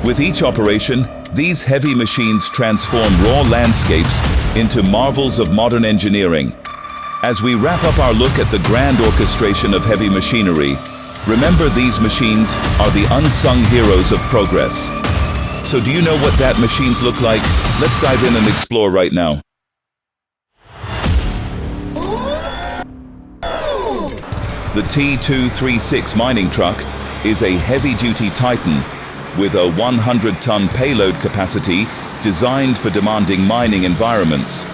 With each operation, these heavy machines transform raw landscapes into marvels of modern engineering. As we wrap up our look at the grand orchestration of heavy machinery, remember these machines are the unsung heroes of progress. So do you know what that machines look like? Let's dive in and explore right now. The T236 mining truck is a heavy-duty titan with a 100-ton payload capacity designed for demanding mining environments.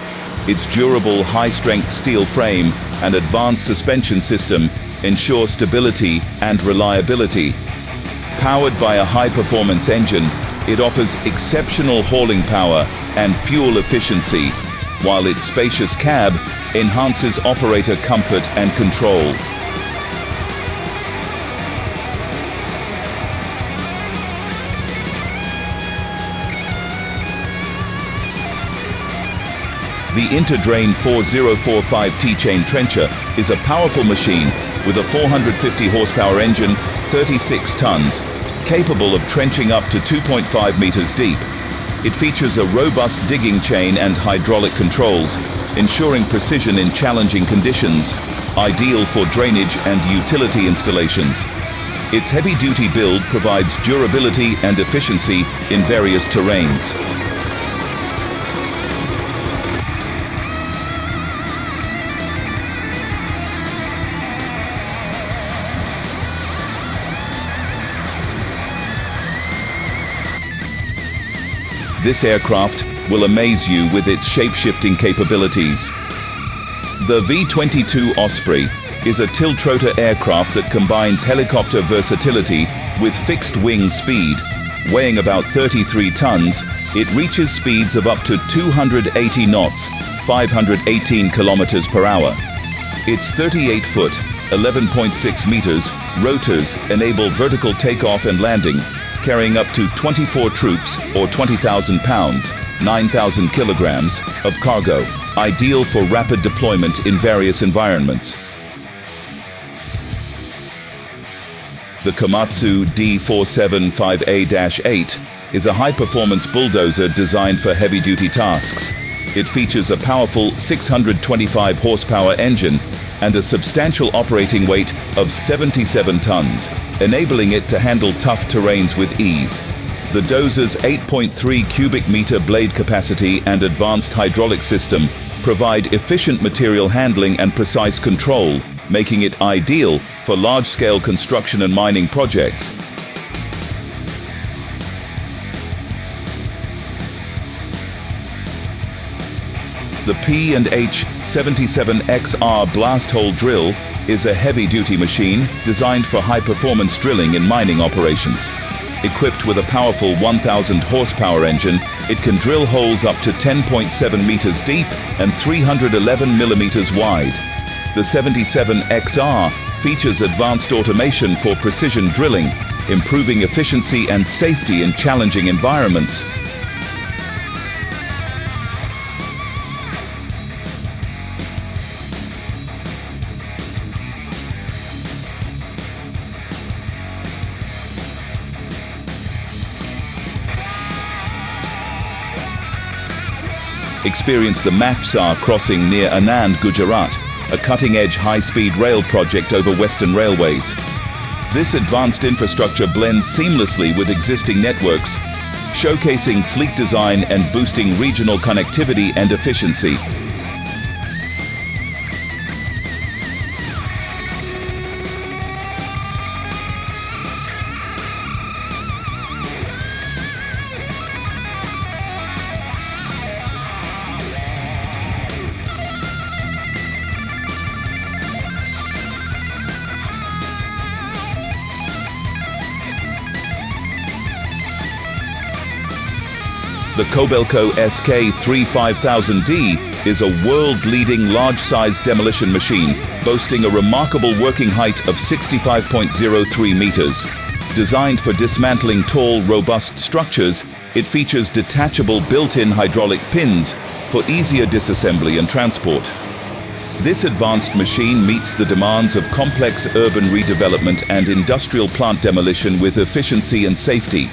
Its durable, high-strength steel frame and advanced suspension system ensure stability and reliability. Powered by a high-performance engine, it offers exceptional hauling power and fuel efficiency, while its spacious cab enhances operator comfort and control. The Interdrain 4045 T-chain trencher is a powerful machine with a 450 horsepower engine, 36 tons, capable of trenching up to 2.5 meters deep. It features a robust digging chain and hydraulic controls, ensuring precision in challenging conditions, ideal for drainage and utility installations. Its heavy-duty build provides durability and efficiency in various terrains. This aircraft will amaze you with its shape-shifting capabilities. The V-22 Osprey is a tiltrotor aircraft that combines helicopter versatility with fixed wing speed. Weighing about 33 tons, it reaches speeds of up to 280 knots, 518 kilometers per hour. Its 38-foot, 11.6 meters rotors enable vertical takeoff and landing, carrying up to 24 troops or 20,000 pounds, 9,000 kilograms of cargo, ideal for rapid deployment in various environments. The Komatsu D475A-8 is a high-performance bulldozer designed for heavy-duty tasks. It features a powerful 625 horsepower engine and a substantial operating weight of 77 tons, enabling it to handle tough terrains with ease. The dozer's 8.3 cubic meter blade capacity and advanced hydraulic system provide efficient material handling and precise control, making it ideal for large-scale construction and mining projects. The P&H 77XR blast hole drill is a heavy-duty machine designed for high-performance drilling in mining operations. Equipped with a powerful 1,000 horsepower engine, it can drill holes up to 10.7 meters deep and 311 millimeters wide. The 77XR features advanced automation for precision drilling, improving efficiency and safety in challenging environments. Experience the Maksar crossing near Anand, Gujarat, a cutting-edge high-speed rail project over Western railways. This advanced infrastructure blends seamlessly with existing networks, showcasing sleek design and boosting regional connectivity and efficiency. The Kobelco SK35000D is a world-leading large-sized demolition machine, boasting a remarkable working height of 65.03 meters. Designed for dismantling tall, robust structures, it features detachable built-in hydraulic pins for easier disassembly and transport. This advanced machine meets the demands of complex urban redevelopment and industrial plant demolition with efficiency and safety.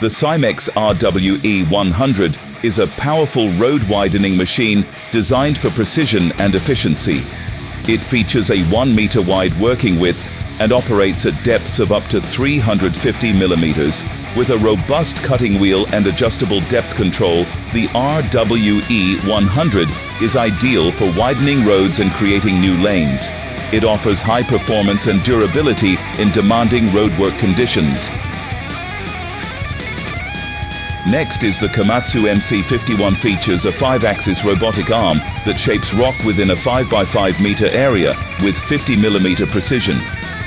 The Cymex RWE 100 is a powerful road-widening machine designed for precision and efficiency. It features a 1 meter wide working width and operates at depths of up to 350 millimeters. With a robust cutting wheel and adjustable depth control, the RWE 100 is ideal for widening roads and creating new lanes. It offers high performance and durability in demanding roadwork conditions. Next is the Komatsu MC51. Features a 5-axis robotic arm that shapes rock within a 5x5 meter area with 50 millimeter precision.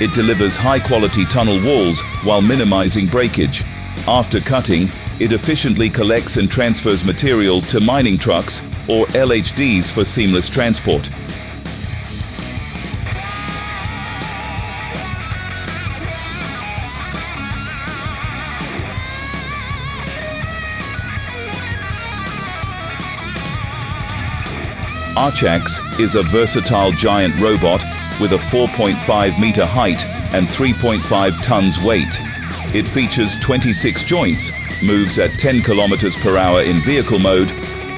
It delivers high-quality tunnel walls while minimizing breakage. After cutting, it efficiently collects and transfers material to mining trucks or LHDs for seamless transport. Archax is a versatile giant robot with a 4.5 meter height and 3.5 tons weight. It features 26 joints, moves at 10 kilometers per hour in vehicle mode,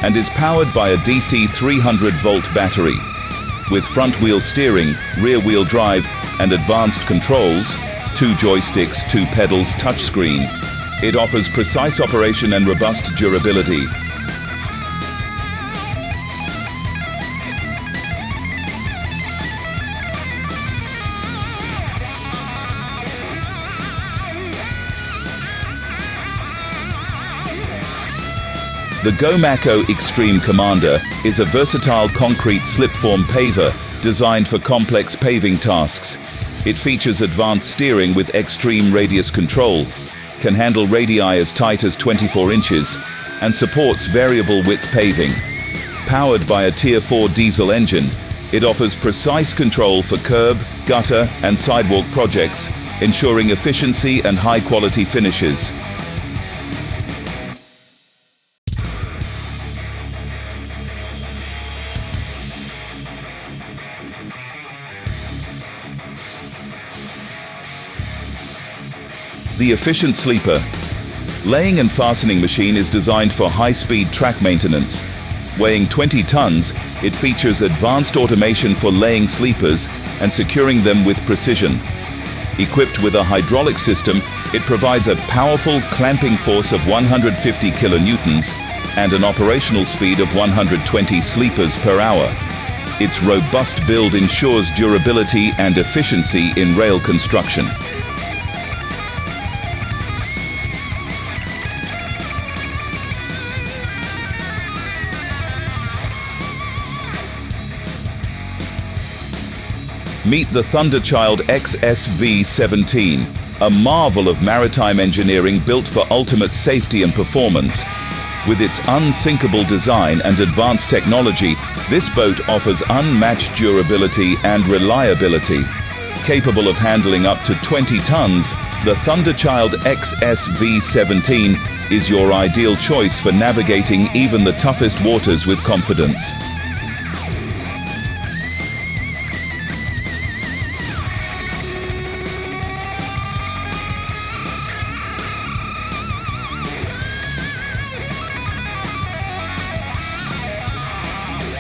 and is powered by a DC 300-volt battery. With front-wheel steering, rear-wheel drive, and advanced controls, 2 joysticks, 2 pedals, touchscreen, it offers precise operation and robust durability. The Gomaco Extreme Commander is a versatile concrete slipform paver designed for complex paving tasks. It features advanced steering with extreme radius control, can handle radii as tight as 24 inches, and supports variable width paving. Powered by a Tier 4 diesel engine, it offers precise control for curb, gutter, and sidewalk projects, ensuring efficiency and high-quality finishes. The Efficient Sleeper. Laying and fastening machine is designed for high-speed track maintenance. Weighing 20 tons, it features advanced automation for laying sleepers and securing them with precision. Equipped with a hydraulic system, it provides a powerful clamping force of 150 kilonewtons and an operational speed of 120 sleepers per hour. Its robust build ensures durability and efficiency in rail construction. Meet the Thunderchild XSV-17, a marvel of maritime engineering built for ultimate safety and performance. With its unsinkable design and advanced technology, this boat offers unmatched durability and reliability. Capable of handling up to 20 tons, the Thunderchild XSV-17 is your ideal choice for navigating even the toughest waters with confidence.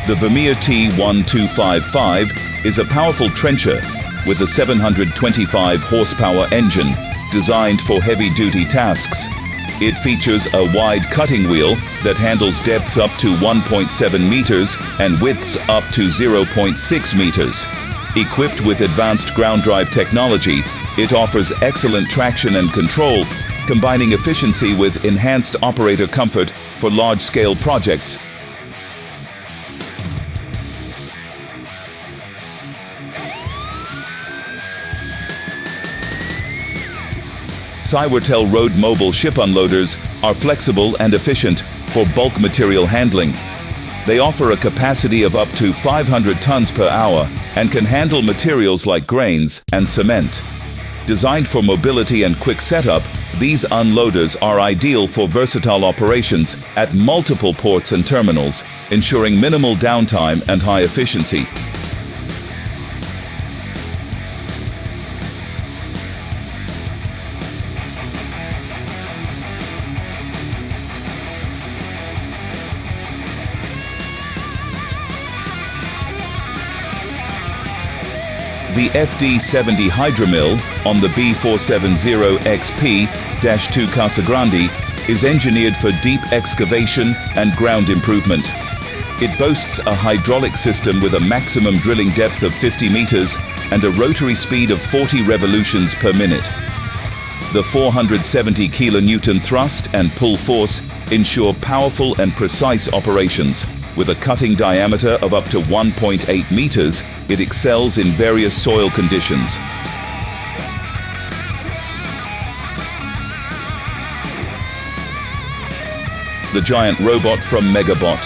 The Vermeer T1255 is a powerful trencher with a 725 horsepower engine designed for heavy-duty tasks. It features a wide cutting wheel that handles depths up to 1.7 meters and widths up to 0.6 meters. Equipped with advanced ground drive technology, it offers excellent traction and control, combining efficiency with enhanced operator comfort for large-scale projects. Cywertel Road Mobile ship unloaders are flexible and efficient for bulk material handling. They offer a capacity of up to 500 tons per hour and can handle materials like grains and cement. Designed for mobility and quick setup, these unloaders are ideal for versatile operations at multiple ports and terminals, ensuring minimal downtime and high efficiency. The FD70 Hydromill on the B470XP-2 Casa Grande is engineered for deep excavation and ground improvement. It boasts a hydraulic system with a maximum drilling depth of 50 meters and a rotary speed of 40 revolutions per minute. The 470 kN thrust and pull force ensure powerful and precise operations. With a cutting diameter of up to 1.8 meters, it excels in various soil conditions. The giant robot from Megabot.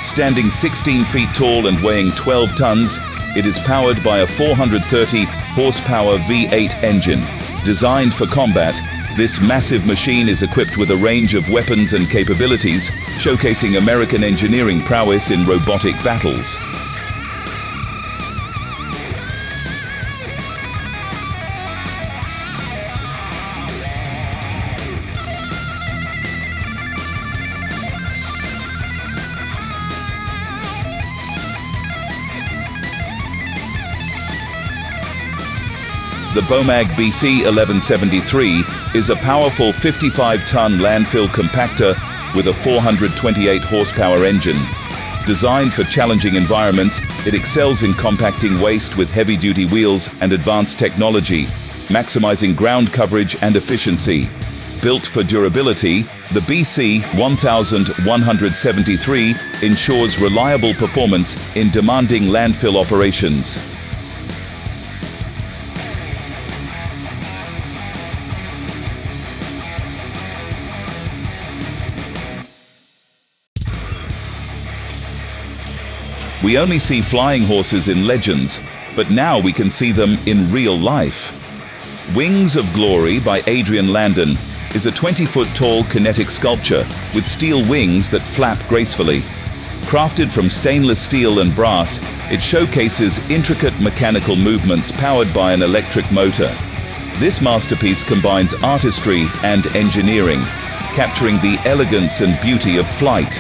Standing 16 feet tall and weighing 12 tons, it is powered by a 430 horsepower V8 engine. Designed for combat, this massive machine is equipped with a range of weapons and capabilities, showcasing American engineering prowess in robotic battles. The Bomag BC 1173 is a powerful 55-ton landfill compactor with a 428 horsepower engine. Designed for challenging environments, it excels in compacting waste with heavy-duty wheels and advanced technology, maximizing ground coverage and efficiency. Built for durability, the BC 1173 ensures reliable performance in demanding landfill operations. We only see flying horses in legends, but now we can see them in real life. Wings of Glory by Adrian Landon is a 20-foot-tall kinetic sculpture with steel wings that flap gracefully. Crafted from stainless steel and brass, it showcases intricate mechanical movements powered by an electric motor. This masterpiece combines artistry and engineering, capturing the elegance and beauty of flight.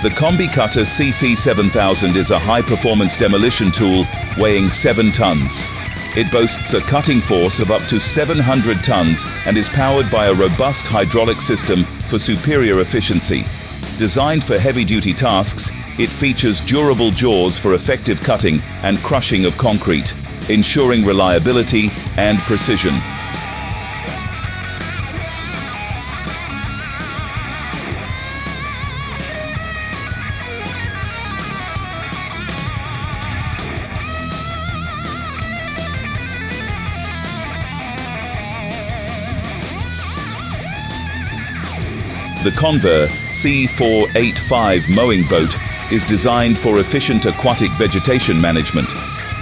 The Combi Cutter CC7000 is a high-performance demolition tool weighing 7 tons. It boasts a cutting force of up to 700 tons and is powered by a robust hydraulic system for superior efficiency. Designed for heavy-duty tasks, it features durable jaws for effective cutting and crushing of concrete, ensuring reliability and precision. The Conver C485 mowing boat is designed for efficient aquatic vegetation management.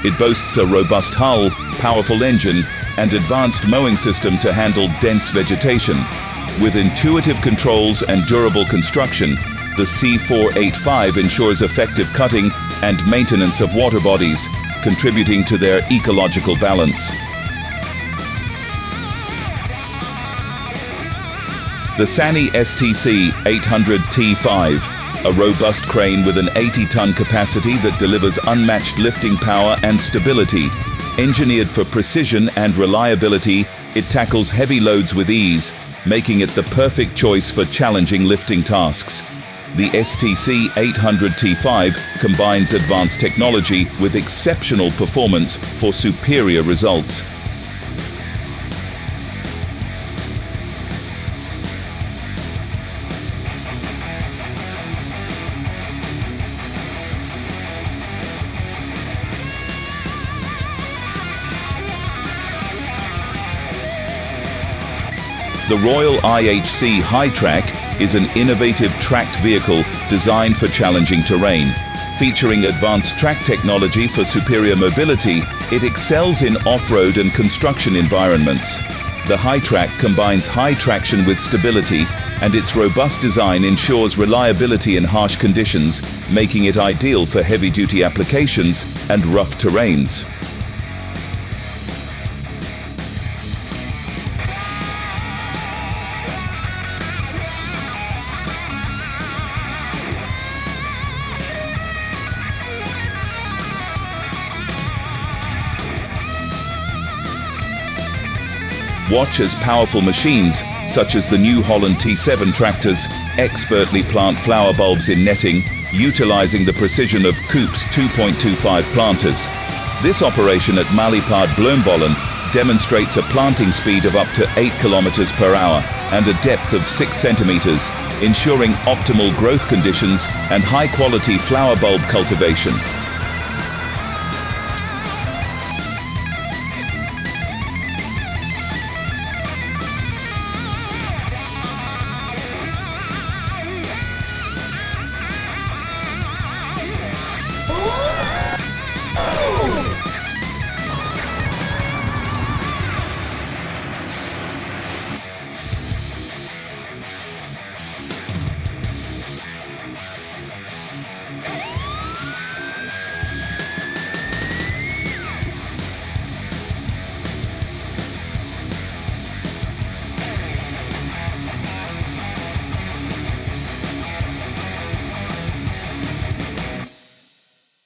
It boasts a robust hull, powerful engine, and advanced mowing system to handle dense vegetation. With intuitive controls and durable construction, the C485 ensures effective cutting and maintenance of water bodies, contributing to their ecological balance. The Sany STC 800T5, a robust crane with an 80-ton capacity that delivers unmatched lifting power and stability. Engineered for precision and reliability, it tackles heavy loads with ease, making it the perfect choice for challenging lifting tasks. The STC 800T5 combines advanced technology with exceptional performance for superior results. The Royal IHC Hi-Track is an innovative tracked vehicle designed for challenging terrain. Featuring advanced track technology for superior mobility, it excels in off-road and construction environments. The Hi-Track combines high traction with stability, and its robust design ensures reliability in harsh conditions, making it ideal for heavy-duty applications and rough terrains. Watch as powerful machines, such as the New Holland T7 tractors, expertly plant flower bulbs in netting, utilizing the precision of Coop's 2.25 planters. This operation at Malipad Bloembollen demonstrates a planting speed of up to 8 km per hour and a depth of 6 centimeters, ensuring optimal growth conditions and high-quality flower bulb cultivation.